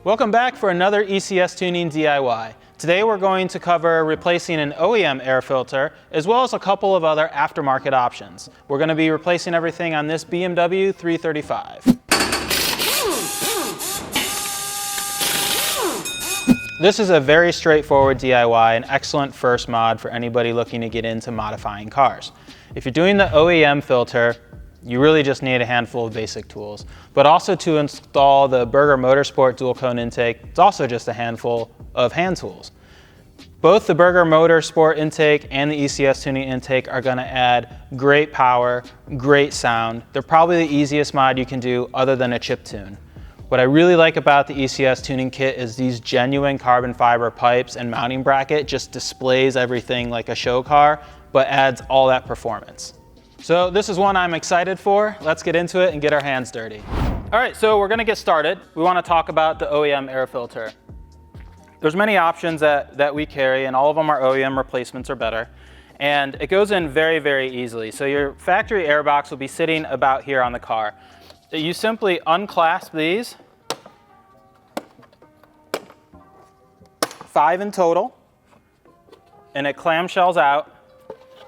Welcome back for another ECS Tuning DIY. Today we're going to cover replacing an OEM air filter as well as a couple of other aftermarket options. We're going to be replacing everything on this BMW 335. This is a very straightforward DIY, an excellent first mod for anybody looking to get into modifying cars. If you're doing the OEM filter, you really just need a handful of basic tools. But also to install the Berger Motorsport dual cone intake, it's also just a handful of hand tools. Both the Berger Motorsport intake and the ECS Tuning intake are going to add great power, great sound. They're probably the easiest mod you can do other than a chip tune. What I really like about the ECS Tuning kit is these genuine carbon fiber pipes and mounting bracket just displays everything like a show car, but adds all that performance. So this is one I'm excited for. Let's get into it and get our hands dirty. All right, so we're gonna get started. We wanna talk about the OEM air filter. There's many options that we carry, and all of them are OEM replacements or better. And it goes in very, very easily. So your factory air box will be sitting about here on the car. You simply unclasp these, 5 in total, and it clamshells out,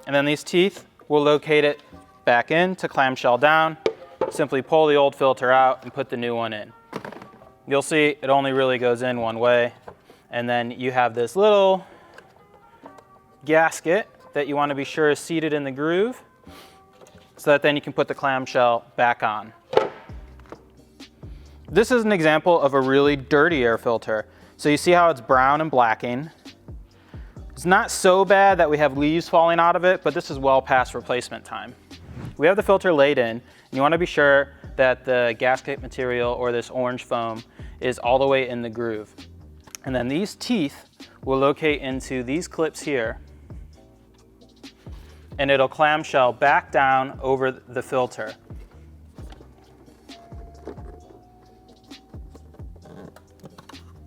and then these teeth will locate it back in to clamshell down. Simply pull the old filter out and put the new one in. You'll see it only really goes in one way, and then you have this little gasket that you want to be sure is seated in the groove so that then you can put the clamshell back on. This is an example of a really dirty air filter. So you see how it's brown and blacking. It's not so bad that we have leaves falling out of it, but this is well past replacement time. We have the filter laid in, and you want to be sure that the gasket material or this orange foam is all the way in the groove. And then these teeth will locate into these clips here, and it'll clamshell back down over the filter.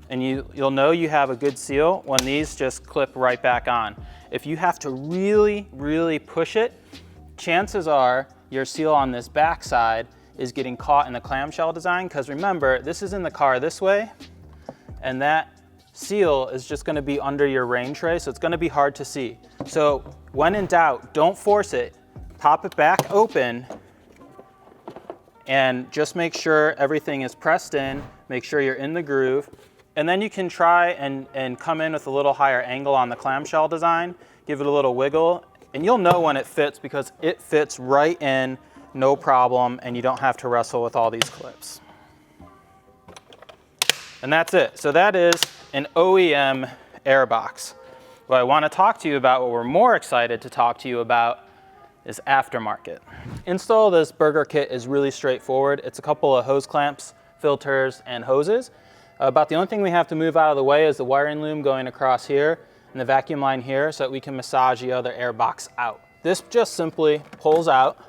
And you'll know you have a good seal when these just clip right back on. If you have to really, really push it, chances are your seal on this back side is getting caught in the clamshell design, because remember, this is in the car this way, and that seal is just gonna be under your rain tray, so it's gonna be hard to see. So when in doubt, don't force it, pop it back open, and just make sure everything is pressed in, make sure you're in the groove. And then you can try and come in with a little higher angle on the clamshell design, give it a little wiggle, and you'll know when it fits because it fits right in, no problem, and you don't have to wrestle with all these clips. And that's it. So that is an OEM air box. What I want to talk to you about, what we're more excited to talk to you about, is aftermarket. Install of this Berger kit is really straightforward. It's a couple of hose clamps, filters, and hoses. About the only thing we have to move out of the way is the wiring loom going across here and the vacuum line here so that we can massage the other air box out. This just simply pulls out,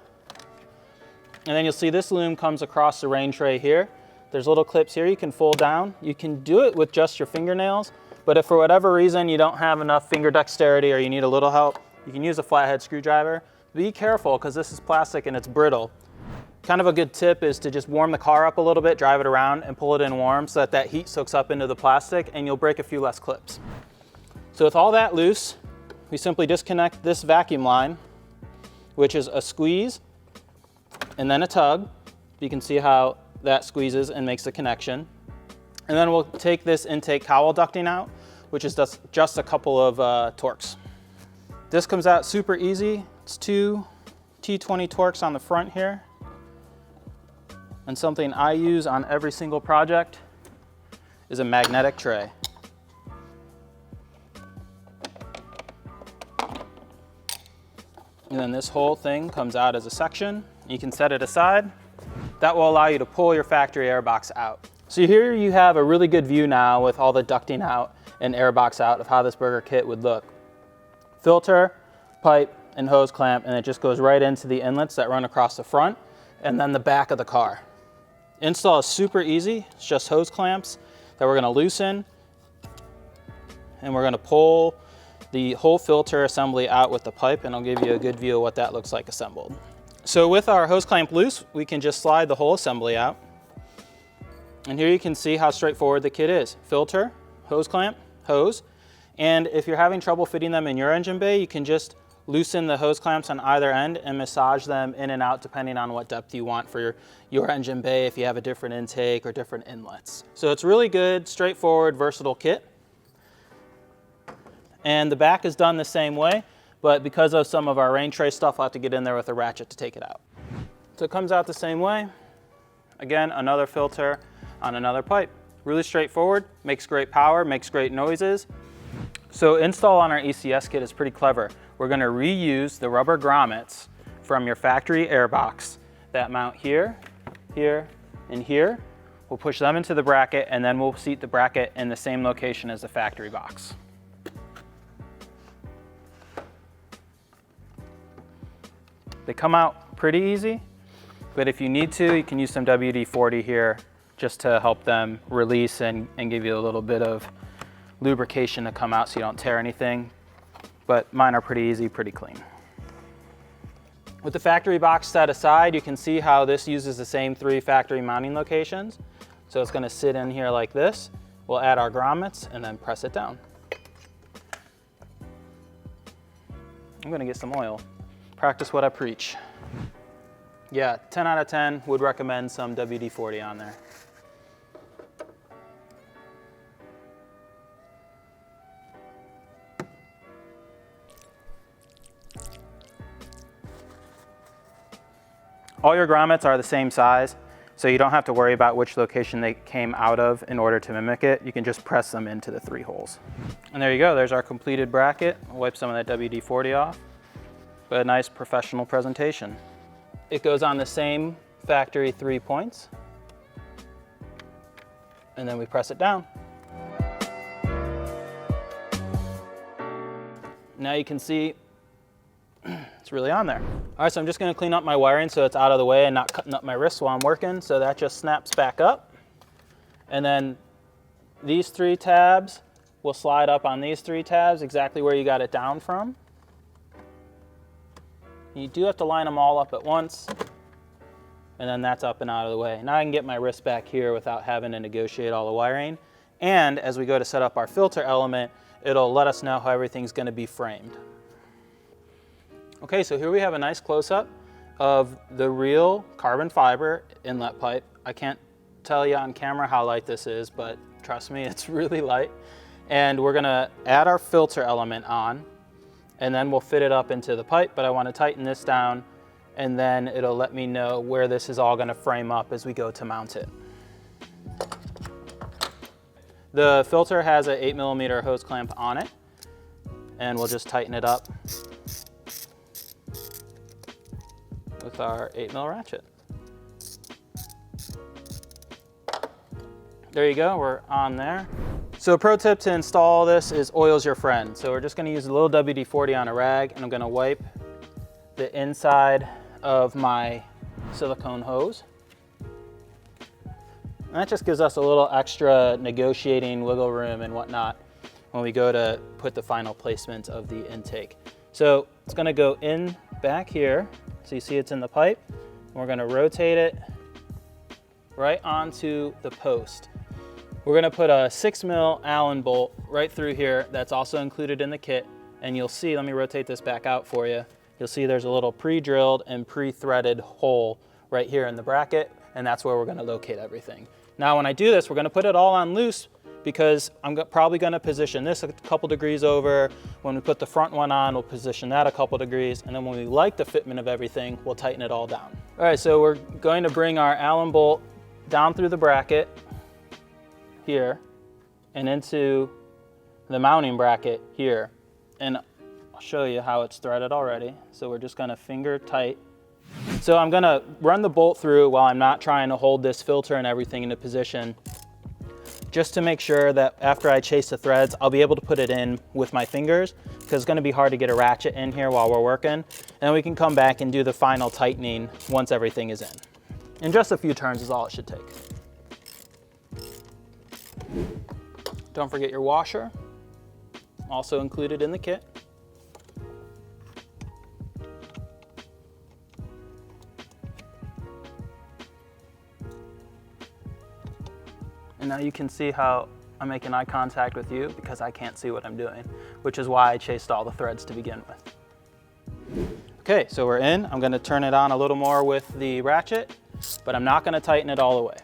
and then you'll see this loom comes across the rain tray here. There's little clips here you can fold down. You can do it with just your fingernails, but if for whatever reason you don't have enough finger dexterity or you need a little help, you can use a flathead screwdriver. Be careful because this is plastic and it's brittle. Kind of a good tip is to just warm the car up a little bit, drive it around, and pull it in warm so that that heat soaks up into the plastic and you'll break a few less clips. So with all that loose, we simply disconnect this vacuum line, which is a squeeze and then a tug. You can see how that squeezes and makes the connection. And then we'll take this intake cowel ducting out, which is just a couple of torques. This comes out super easy. It's 2 T20 torques on the front here. And something I use on every single project is a magnetic tray. And then this whole thing comes out as a section. You can set it aside. That will allow you to pull your factory air box out. So here you have a really good view now with all the ducting out and air box out of how this Berger kit would look. Filter, pipe, and hose clamp, and it just goes right into the inlets that run across the front and then the back of the car. Install is super easy. It's just hose clamps that we're going to loosen, and we're going to pull the whole filter assembly out with the pipe, and I'll give you a good view of what that looks like assembled. So with our hose clamp loose, we can just slide the whole assembly out. And here you can see how straightforward the kit is. Filter, hose clamp, hose. And if you're having trouble fitting them in your engine bay, you can just loosen the hose clamps on either end and massage them in and out depending on what depth you want for your engine bay, if you have a different intake or different inlets. So it's really good, straightforward, versatile kit. And the back is done the same way, but because of some of our rain tray stuff, I'll have to get in there with a ratchet to take it out. So it comes out the same way. Again, another filter on another pipe. Really straightforward, makes great power, makes great noises. So install on our ECS kit is pretty clever. We're going to reuse the rubber grommets from your factory airbox that mount here, here, and here. We'll push them into the bracket, and then we'll seat the bracket in the same location as the factory box. They come out pretty easy, but if you need to, you can use some WD-40 here just to help them release and give you a little bit of lubrication to come out so you don't tear anything. But mine are pretty easy, pretty clean. With the factory box set aside, you can see how this uses the same 3 factory mounting locations. So it's going to sit in here like this. We'll add our grommets and then press it down. I'm going to get some oil. Practice what I preach. Yeah, 10 out of 10 would recommend some WD-40 on there. All your grommets are the same size, so you don't have to worry about which location they came out of in order to mimic it. You can just press them into the 3 holes. And there you go, there's our completed bracket. I'll wipe some of that WD-40 off. But a nice professional presentation. It goes on the same factory 3 points. And then we press it down. Now you can see it's really on there. All right, so I'm just gonna clean up my wiring so it's out of the way and not cutting up my wrists while I'm working. So that just snaps back up. And then these 3 tabs will slide up on these 3 tabs exactly where you got it down from. You do have to line them all up at once, and then that's up and out of the way. Now I can get my wrist back here without having to negotiate all the wiring. And as we go to set up our filter element, it'll let us know how everything's gonna be framed. Okay, so here we have a nice close-up of the real carbon fiber inlet pipe. I can't tell you on camera how light this is, but trust me, it's really light. And we're gonna add our filter element on, and then we'll fit it up into the pipe, but I wanna tighten this down, and then it'll let me know where this is all gonna frame up as we go to mount it. The filter has an 8mm hose clamp on it, and we'll just tighten it up with our 8mm ratchet. There you go, we're on there. So a pro tip to install this is oil's your friend. So we're just gonna use a little WD-40 on a rag, and I'm gonna wipe the inside of my silicone hose. And that just gives us a little extra negotiating wiggle room and whatnot when we go to put the final placement of the intake. So it's gonna go in back here. So you see it's in the pipe. We're gonna rotate it right onto the post. We're gonna put a 6mm Allen bolt right through here that's also included in the kit. And you'll see, let me rotate this back out for you. You'll see there's a little pre-drilled and pre-threaded hole right here in the bracket, and that's where we're gonna locate everything. Now when I do this, we're gonna put it all on loose because I'm probably gonna position this a couple degrees over. When we put the front one on, we'll position that a couple degrees, and then when we like the fitment of everything, we'll tighten it all down. All right, so we're going to bring our Allen bolt down through the bracket here and into the mounting bracket here. And I'll show you how it's threaded already. So we're just gonna finger tight. So I'm gonna run the bolt through while I'm not trying to hold this filter and everything into position, just to make sure that after I chase the threads, I'll be able to put it in with my fingers, because it's gonna be hard to get a ratchet in here while we're working. And then we can come back and do the final tightening once everything is in. And just a few turns is all it should take. Don't forget your washer, also included in the kit. now you can see how I'm making eye contact with you because I can't see what I'm doing, which is why I chased all the threads to begin with. Okay, so we're in. I'm gonna turn it on a little more with the ratchet, but I'm not gonna tighten it all the way.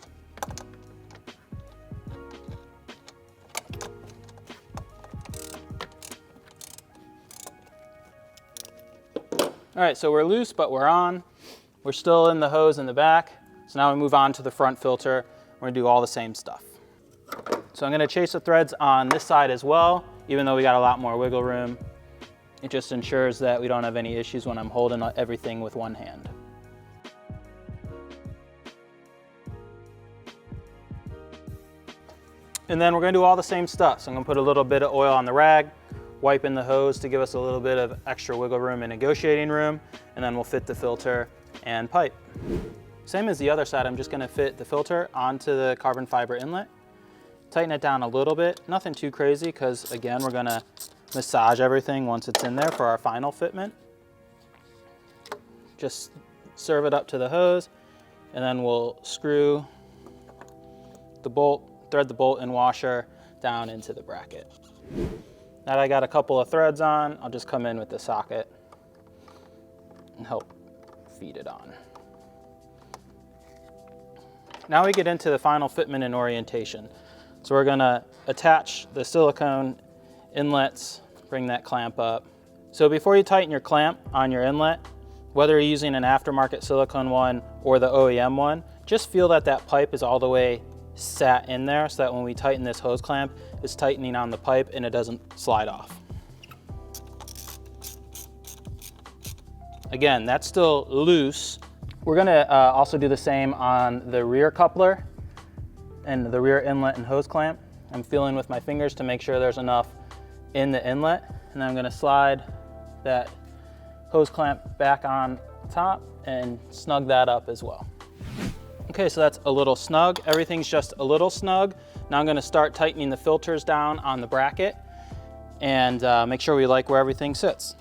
All right, so we're loose, but we're on. We're still in the hose in the back. So now we move on to the front filter. We're gonna do all the same stuff. So I'm gonna chase the threads on this side as well, even though we got a lot more wiggle room. It just ensures that we don't have any issues when I'm holding everything with one hand. And then we're gonna do all the same stuff. So I'm gonna put a little bit of oil on the rag, wipe in the hose to give us a little bit of extra wiggle room and negotiating room, and then we'll fit the filter and pipe. Same as the other side, I'm just gonna fit the filter onto the carbon fiber inlet, tighten it down a little bit, nothing too crazy, because again, we're gonna massage everything once it's in there for our final fitment. Just serve it up to the hose, and then we'll screw the bolt, thread the bolt and washer down into the bracket. Now that I got a couple of threads on, I'll just come in with the socket and help feed it on. Now we get into the final fitment and orientation. So we're gonna attach the silicone inlets, bring that clamp up. So before you tighten your clamp on your inlet, whether you're using an aftermarket silicone one or the OEM one, just feel that that pipe is all the way sat in there so that when we tighten this hose clamp, it's tightening on the pipe and it doesn't slide off. Again, that's still loose. We're gonna also do the same on the rear coupler and the rear inlet and hose clamp. I'm feeling with my fingers to make sure there's enough in the inlet, and then I'm gonna slide that hose clamp back on top and snug that up as well. Okay, so that's a little snug. Everything's just a little snug. Now I'm gonna start tightening the filters down on the bracket and make sure we like where everything sits.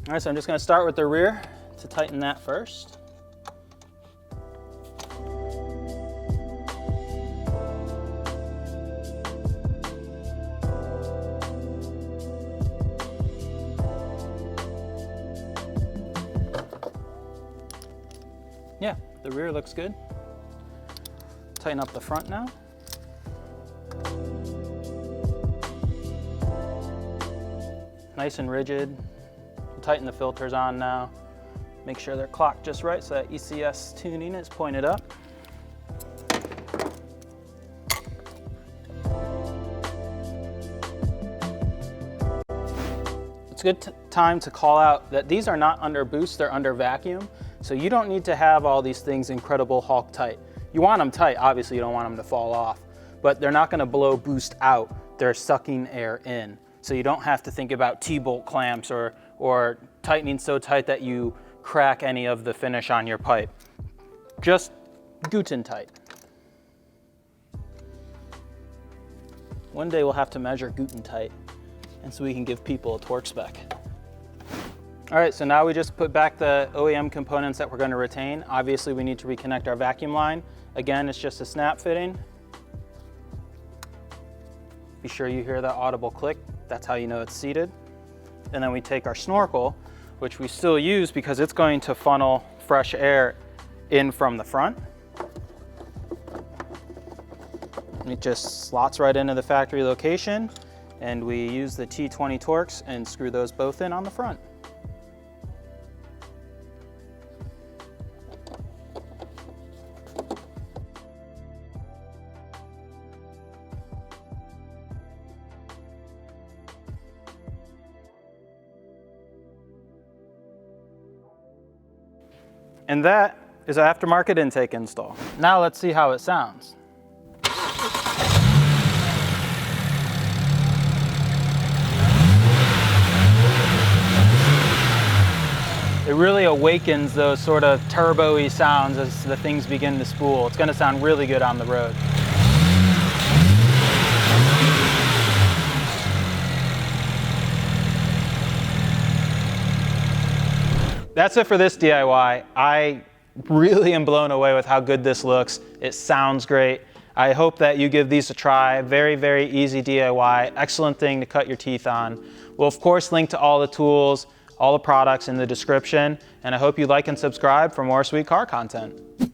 All right, so I'm just gonna start with the rear to tighten that first. Yeah, the rear looks good. Tighten up the front now. Nice and rigid. Tighten the filters on now. Make sure they're clocked just right so that ECS tuning is pointed up. It's a good time to call out that these are not under boost, they're under vacuum. So you don't need to have all these things incredible Hulk tight. You want them tight, obviously you don't want them to fall off, but they're not gonna blow boost out, they're sucking air in. So you don't have to think about T-bolt clamps or tightening so tight that you crack any of the finish on your pipe. Just Guten tight. One day we'll have to measure Guten tight, and so we can give people a torque spec. All right, so now we just put back the OEM components that we're going to retain. Obviously, we need to reconnect our vacuum line. Again, it's just a snap fitting. Be sure you hear that audible click. That's how you know it's seated. And then we take our snorkel, which we still use because it's going to funnel fresh air in from the front. It just slots right into the factory location, and we use the T20 Torx and screw those both in on the front. And that is an aftermarket intake install. Now let's see how it sounds. It really awakens those sort of turbo-y sounds as the things begin to spool. It's gonna sound really good on the road. That's it for this DIY. I really am blown away with how good this looks. It sounds great. I hope that you give these a try. Very, very easy DIY, excellent thing to cut your teeth on. We'll of course link to all the tools, all the products in the description, and I hope you like and subscribe for more sweet car content.